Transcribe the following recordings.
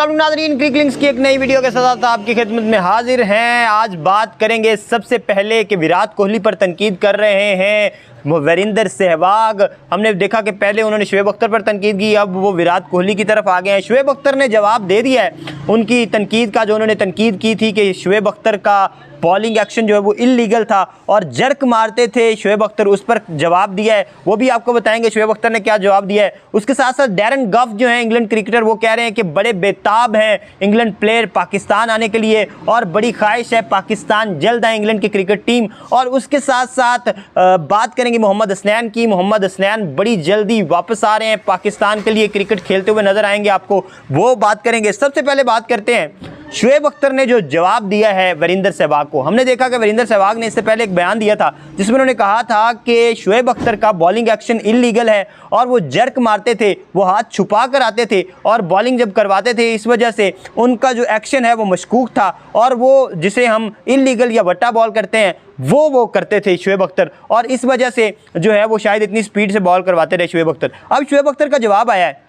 नाज़रीन, क्रिक लिंक्स की एक नई वीडियो के साथ आपकी खिदमत में हाजिर हैं। आज बात करेंगे सबसे पहले कि विराट कोहली पर तनकीद कर रहे हैं वो वीरेंद्र सहवाग। हमने देखा कि पहले उन्होंने शुएब अख्तर पर तनकीद की, अब वो विराट कोहली की तरफ आ गए हैं। शुएब अख्तर ने जवाब दे दिया है उनकी तनकीद का, जो उन्होंने तनकीद की थी कि शुएब अख्तर का बॉलिंग एक्शन जो है वो इल्लीगल था और जर्क मारते थे शुएब अख्तर, उस पर जवाब दिया है। वो भी आपको बताएंगे शुएब अख्तर ने क्या जवाब दिया है। उसके साथ साथ डैरन गफ जो है इंग्लैंड क्रिकेटर, वो कह रहे हैं कि बड़े बेताब हैं इंग्लैंड प्लेयर पाकिस्तान आने के लिए और बड़ी ख्वाहिश है पाकिस्तान जल्द आए इंग्लैंड की क्रिकेट टीम। और उसके साथ साथ बात करेंगे मोहम्मद हसनैन की। मोहम्मद हसनैन बड़ी जल्दी वापस आ रहे हैं पाकिस्तान के लिए, क्रिकेट खेलते हुए नजर आएंगे आपको, वो बात करेंगे। सबसे पहले बात करते हैं शुएब अख्तर ने जो जवाब दिया है वीरेंद्र सहवाग को। हमने देखा कि वीरेंद्र सहवाग ने इससे पहले एक बयान दिया था जिसमें उन्होंने कहा था कि शुएब अख्तर का बॉलिंग एक्शन इल्लीगल है और वो जर्क मारते थे, वो हाथ छुपा कर आते थे और बॉलिंग जब करवाते थे, इस वजह से उनका जो एक्शन है वो मशकूक था और वो जिसे हम इल्लीगल या वट्टा बॉल करते हैं वो करते थे शुएब अख्तर, और इस वजह से जो है वो शायद इतनी स्पीड से बॉल करवाते रहे शुएब अख्तर। अब शुएब अख्तर का जवाब आया है।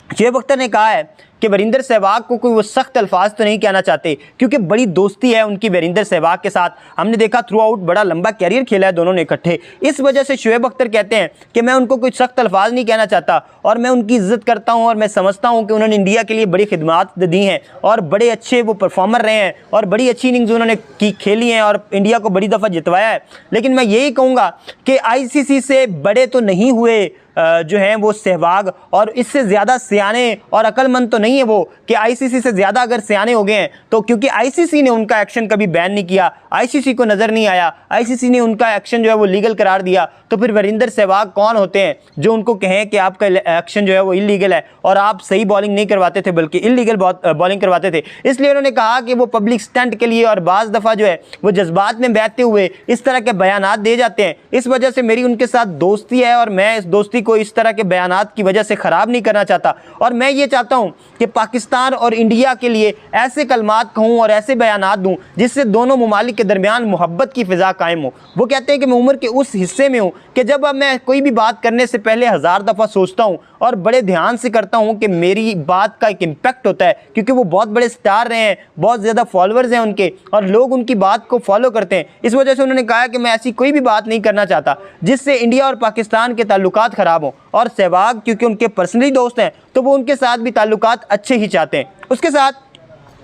शुएब अख्तर ने कहा है कि वीरेंद्र सहवाग को कोई वो सख्त अल्फाज तो नहीं कहना चाहते क्योंकि बड़ी दोस्ती है उनकी वीरेंद्र सहवाग के साथ। हमने देखा थ्रू आउट बड़ा लंबा कैरियर खेला है दोनों ने इकट्ठे, इस वजह से शुएब अख्तर कहते हैं कि मैं उनको कोई सख्त अल्फाज नहीं कहना चाहता और मैं उनकी इज्जत करता हूं और मैं समझता हूं कि उन्होंने इंडिया के लिए बड़ी खिदमत दी हैं और बड़े अच्छे वो परफॉर्मर रहे हैं और बड़ी अच्छी इनिंग्स उन्होंने खेली हैं और इंडिया को बड़ी दफ़ा जितवाया है। लेकिन मैं यही कहूँगा कि ICC से बड़े तो नहीं हुए जो हैं वो सहवाग, और इससे ज़्यादा सियाने और अक्लमंद तो नहीं है वो कि ICC से ज़्यादा अगर सियाने हो गए हैं तो, क्योंकि ICC ने उनका एक्शन कभी बैन नहीं किया, ICC को नज़र नहीं आया, ICC ने उनका एक्शन जो है वो लीगल करार दिया, तो फिर वीरेंद्र सहवाग कौन होते हैं जो उनको कहें कि आपका एक्शन जो है वो इलीगल है और आप सही बॉलिंग नहीं करवाते थे बल्कि इलीगल बॉलिंग करवाते थे। इसलिए उन्होंने कहा कि वो पब्लिक स्टंट के लिए और बाज़ दफ़ा जो है वो जज्बात में बहते हुए इस तरह के बयानात दे जाते हैं, इस वजह से मेरी उनके साथ दोस्ती है और मैं इस दोस्ती को इस तरह के बयानात की वजह से ख़राब नहीं करना चाहता और मैं ये चाहता हूँ कि पाकिस्तान और इंडिया के लिए ऐसे कलमात कहूँ और ऐसे बयानात दूँ जिससे दोनों मुमालिक के दरमियान मोहब्बत की फ़िज़ा कायम हो। वो कहते हैं कि मैं उम्र के उस हिस्से में हूँ कि जब अब मैं कोई भी बात करने से पहले 1000 दफ़ा सोचता हूँ और बड़े ध्यान से करता हूँ कि मेरी बात का एक इम्पैक्ट होता है, क्योंकि वो बहुत बड़े स्टार रहे हैं, बहुत ज़्यादा फॉलोअर्स हैं उनके और लोग उनकी बात को फॉलो करते हैं। इस वजह से उन्होंने कहा कि मैं ऐसी कोई भी बात नहीं करना चाहता जिससे इंडिया और पाकिस्तान के ताल्लुकात ख़राब हों। और सहवाग क्योंकि उनके पर्सनली दोस्त हैं तो वो उनके साथ भी ताल्लुकात अच्छे ही चाहते हैं। उसके साथ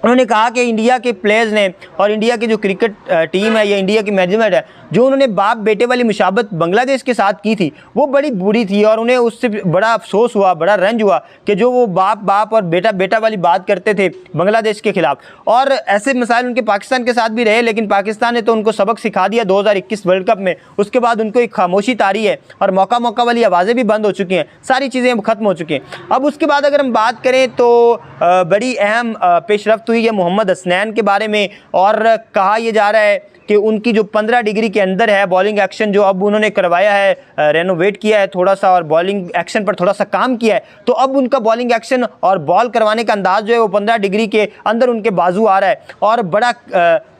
उन्होंने कहा कि इंडिया के प्लेयर्स ने और इंडिया की जो क्रिकेट टीम है या इंडिया की मैनेजमेंट है, जो उन्होंने बाप बेटे वाली मुशाबत बांग्लादेश के साथ की थी वो बड़ी बुरी थी और उन्हें उससे बड़ा अफसोस हुआ, बड़ा रंज हुआ कि जो वो बाप और बेटा वाली बात करते थे बांग्लादेश के खिलाफ। और ऐसे मसाइल उनके पाकिस्तान के साथ भी रहे, लेकिन पाकिस्तान ने तो उनको सबक सिखा दिया 2021 वर्ल्ड कप में। उसके बाद उनको एक खामोशी तारी है और मौका वाली आवाज़ें भी बंद हो चुकी हैं, सारी चीज़ें ख़त्म हो चुकी हैं। अब उसके बाद अगर हम बात करें तो बड़ी अहम पेशरफ्त हुई है मोहम्मद हसनैन के बारे में और कहा यह जा रहा है कि उनकी जो 15 डिग्री के अंदर है बॉलिंग एक्शन जो अब उन्होंने करवाया है, रेनोवेट किया है थोड़ा सा और बॉलिंग एक्शन पर थोड़ा सा काम किया है, तो अब उनका बॉलिंग एक्शन और बॉल करवाने का अंदाज जो है वो 15 डिग्री के अंदर उनके बाजू आ रहा है और बड़ा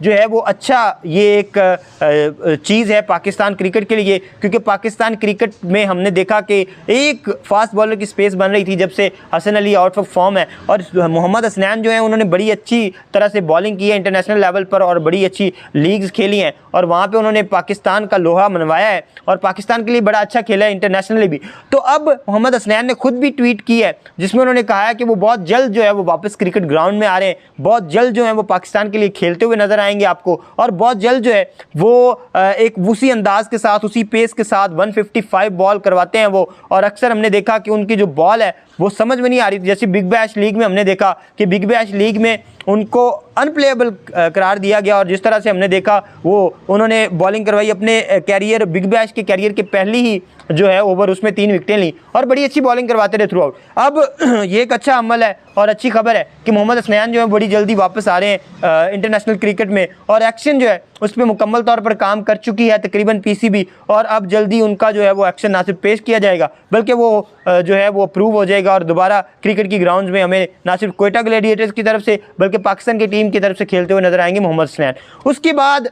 जो है वो अच्छा ये एक चीज़ है पाकिस्तान क्रिकेट के लिए, क्योंकि पाकिस्तान क्रिकेट में हमने देखा कि एक फास्ट बॉलर की स्पेस बन रही थी जब से Hasan Ali out of form है और मोहम्मद हसनैन जो है उन्होंने बड़ी अच्छी तरह से बॉलिंग की है इंटरनेशनल लेवल पर और बड़ी अच्छी लीग्स खेली हैं और वहाँ पे उन्होंने पाकिस्तान का लोहा मनवाया है और पाकिस्तान के लिए बड़ा अच्छा खेला है इंटरनेशनली भी। तो अब मोहम्मद हसनैन ने खुद भी ट्वीट की है जिसमें उन्होंने कहा है कि वो बहुत जल्द जो है वो वापस क्रिकेट ग्राउंड में आ रहे हैं, बहुत जल्द जो है वो पाकिस्तान के लिए खेलते हुए नजर आएंगे आपको और बहुत जल्द जो है वो एक उसी अंदाज के साथ उसी पेस के साथ 155 बॉल करवाते हैं वो। और अक्सर हमने देखा कि उनकी जो बॉल है वो समझ में नहीं आ रही थी, जैसे बिग बैश लीग में हमने देखा कि बिग बैश लीग में उनको अनप्लेएबल करार दिया गया और जिस तरह से हमने देखा वो उन्होंने बॉलिंग करवाई अपने कैरियर बिग बैश के कैरियर के पहली ही जो है ओवर उसमें 3 विकेटें ली और बड़ी अच्छी बॉलिंग करवाते रहे थ्रू आउट। अब ये एक अच्छा अमल है और अच्छी खबर है कि मोहम्मद हसनैन जो है बड़ी जल्दी वापस आ रहे हैं इंटरनेशनल क्रिकेट में और एक्शन जो है उस पर मुकम्मल तौर पर काम कर चुकी है तकरीबन PCB और अब जल्दी उनका जो है वो एक्शन ना सिर्फ पेश किया जाएगा बल्कि वो जो है वो अप्रूव हो जाएगा और दोबारा क्रिकेट की ग्राउंड्स में हमें ना सिर्फ कोयटा ग्लैडिएटर्स की तरफ से बल्कि पाकिस्तान की टीम की तरफ से खेलते हुए नजर आएंगे मोहम्मद हसनैन। उसके बाद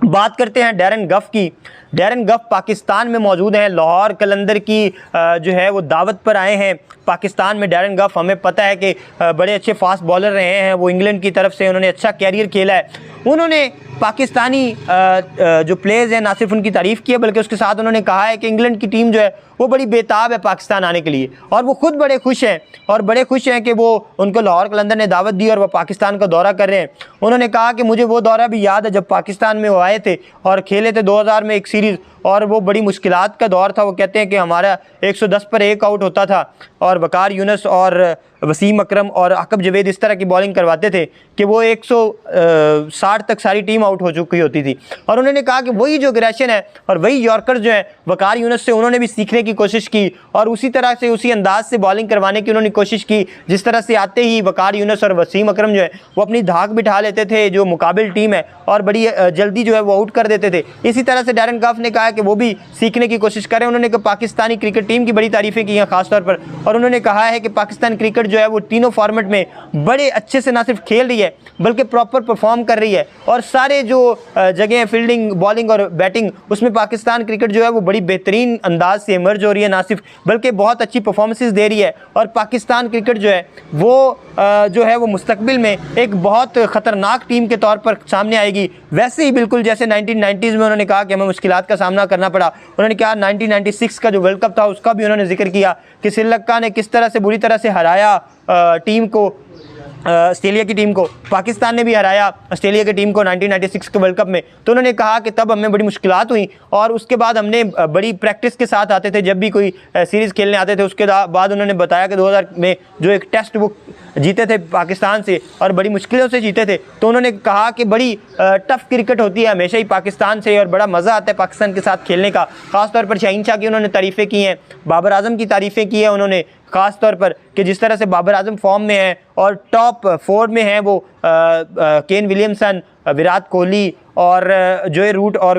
बात करते हैं डैरन गफ की। डैरन गफ पाकिस्तान में मौजूद हैं, लाहौर कलंदर की जो है वो दावत पर आए हैं पाकिस्तान में। डैरन गफ हमें पता है कि बड़े अच्छे फास्ट बॉलर रहे हैं, वो इंग्लैंड की तरफ से उन्होंने अच्छा कैरियर खेला है। उन्होंने पाकिस्तानी जो प्लेयर्स हैं ना सिर्फ उनकी तारीफ़ की है बल्कि उसके साथ उन्होंने कहा है कि इंग्लैंड की टीम जो है वो बड़ी बेताब है पाकिस्तान आने के लिए, और वो खुद बड़े खुश हैं और बड़े खुश हैं कि वो उनको लाहौर कलंदर ने दावत दी और वो पाकिस्तान का दौरा कर रहे हैं। उन्होंने कहा कि मुझे वो दौरा भी याद है जब पाकिस्तान में वो आए थे और खेले थे 2000 में एक सीरीज़, और वो बड़ी मुश्किलात का दौर था। वो कहते हैं कि हमारा 110 पर 1 आउट होता था और वकार यूनुस और वसीम अकरम और आकब जवेद इस तरह की बॉलिंग करवाते थे कि वो 160 तक सारी टीम आउट हो चुकी होती थी। और उन्होंने कहा कि वही जो एग्रेशन है और वही यॉर्कर्स जो हैं वकार यूनुस से उन्होंने भी सीखने की कोशिश की और उसी तरह से उसी अंदाज से बॉलिंग करवाने की उन्होंने कोशिश की जिस तरह से आते ही वकार यूनुस और वसीम अकरम जो है वो अपनी धाक बिठा लेते थे जो मुकाबिल टीम है और बड़ी जल्दी जो है वो आउट कर देते थे। इसी तरह से डैरन गफ ने कहा कि वो भी सीखने की कोशिश करें। उन्होंने पाकिस्तानी क्रिकेट टीम की बड़ी तारीफ़ें की हैं ख़ासतौर पर, और उन्होंने कहा है कि पाकिस्तान क्रिकेट जो है वो तीनों फॉर्मेट में बड़े अच्छे से ना सिर्फ खेल रही है बल्कि प्रॉपर परफॉर्म कर रही है, और सारे जो जगह फील्डिंग, बॉलिंग और बैटिंग उसमें पाकिस्तान क्रिकेट जो है वो बड़ी बेहतरीन अंदाज से इमर्ज हो रही है, ना सिर्फ बल्कि बहुत अच्छी परफॉर्मेंसेस दे रही है। और पाकिस्तान क्रिकेट जो है वो मुस्तकबिल में एक बहुत ख़तरनाक टीम के तौर पर सामने आएगी, वैसे ही बिल्कुल जैसे 1990s में उन्होंने कहा कि हमें मुश्किलात का सामना करना पड़ा। उन्होंने कहा 1996 का जो वर्ल्ड कप था उसका भी उन्होंने जिक्र किया कि श्रीलंका ने किस तरह से बुरी तरह से हराया टीम को, ऑस्ट्रेलिया की टीम को। पाकिस्तान ने भी हराया ऑस्ट्रेलिया की टीम को 1996 के वर्ल्ड कप में। तो उन्होंने कहा कि तब हमें बड़ी मुश्किलात हुई और उसके बाद हमने बड़ी प्रैक्टिस के साथ आते थे जब भी कोई सीरीज़ खेलने आते थे। उसके बाद उन्होंने बताया कि 2000 में जो एक टेस्ट वो जीते थे पाकिस्तान से और बड़ी मुश्किलों से जीते थे, तो उन्होंने कहा कि बड़ी टफ़ क्रिकेट होती है हमेशा ही पाकिस्तान से और बड़ा मज़ा आता है पाकिस्तान के साथ खेलने का। ख़ासतौर पर शाहीन शाह की उन्होंने तारीफ़ें की हैं, बाबर आजम की तारीफ़ें की हैं उन्होंने ख़ास तौर पर कि जिस तरह से बाबर आजम फॉर्म में है और टॉप 4 में है वो केन विलियमसन, विराट कोहली और जो रूट और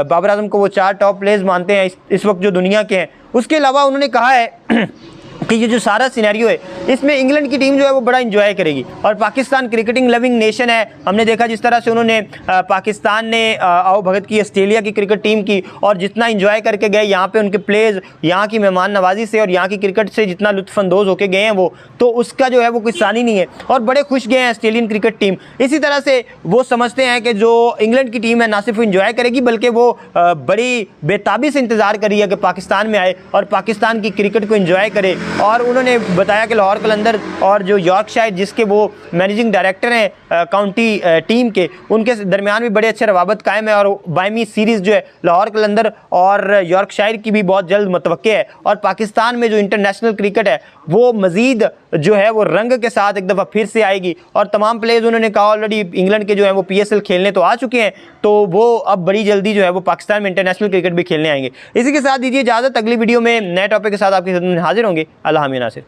बाबर आजम को वो 4 टॉप प्लेयर्स मानते हैं इस वक्त जो दुनिया के हैं। उसके अलावा उन्होंने कहा है कि ये जो सारा सिनेरियो है इसमें इंग्लैंड की टीम जो है वो बड़ा एंजॉय करेगी और पाकिस्तान क्रिकेटिंग लविंग नेशन है। हमने देखा जिस तरह से उन्होंने पाकिस्तान ने आओ भगत की ऑस्ट्रेलिया की क्रिकेट टीम की और जितना एंजॉय करके गए यहाँ पे उनके प्लेयर्स, यहाँ की मेहमान नवाजी से और यहाँ की क्रिकेट से जितना लुत्फ़अंदोज़ होके गए हैं वो, तो उसका जो है वो कोई सानी नहीं है और बड़े खुश गए हैं ऑस्ट्रेलियन क्रिकेट टीम। इसी तरह से वो समझते हैं कि जो इंग्लैंड की टीम है ना सिर्फ एंजॉय करेगी बल्कि वो बड़ी बेताबी से इंतज़ार कर रही है कि पाकिस्तान में आए और पाकिस्तान की क्रिकेट को एंजॉय करे। और उन्होंने बताया कि लाहौर कलंदर और जो यॉर्कशायर जिसके वो मैनेजिंग डायरेक्टर हैं काउंटी टीम के, उनके दरमियान भी बड़े अच्छे रवाबत कायम है और बायमी सीरीज़ जो है लाहौर कलंदर और यॉर्कशायर की भी बहुत जल्द मुतवक्के है। और पाकिस्तान में जो इंटरनेशनल क्रिकेट है वो मज़ीद जो है वो रंग के साथ एक दफ़ा फिर से आएगी और तमाम प्लेयर्स उन्होंने कहा ऑलरेडी इंग्लैंड के जो है वो PSL खेलने तो आ चुके हैं, तो वो अब बड़ी जल्दी जो है वो पाकिस्तान में इंटरनेशनल क्रिकेट भी खेलने आएंगे। इसी के साथ दीजिए इजाज़त, अगली वीडियो में नए टॉपिक के साथ आपकी खिदमत में हाजिर होंगे। अल्लाह हामिद नासिर।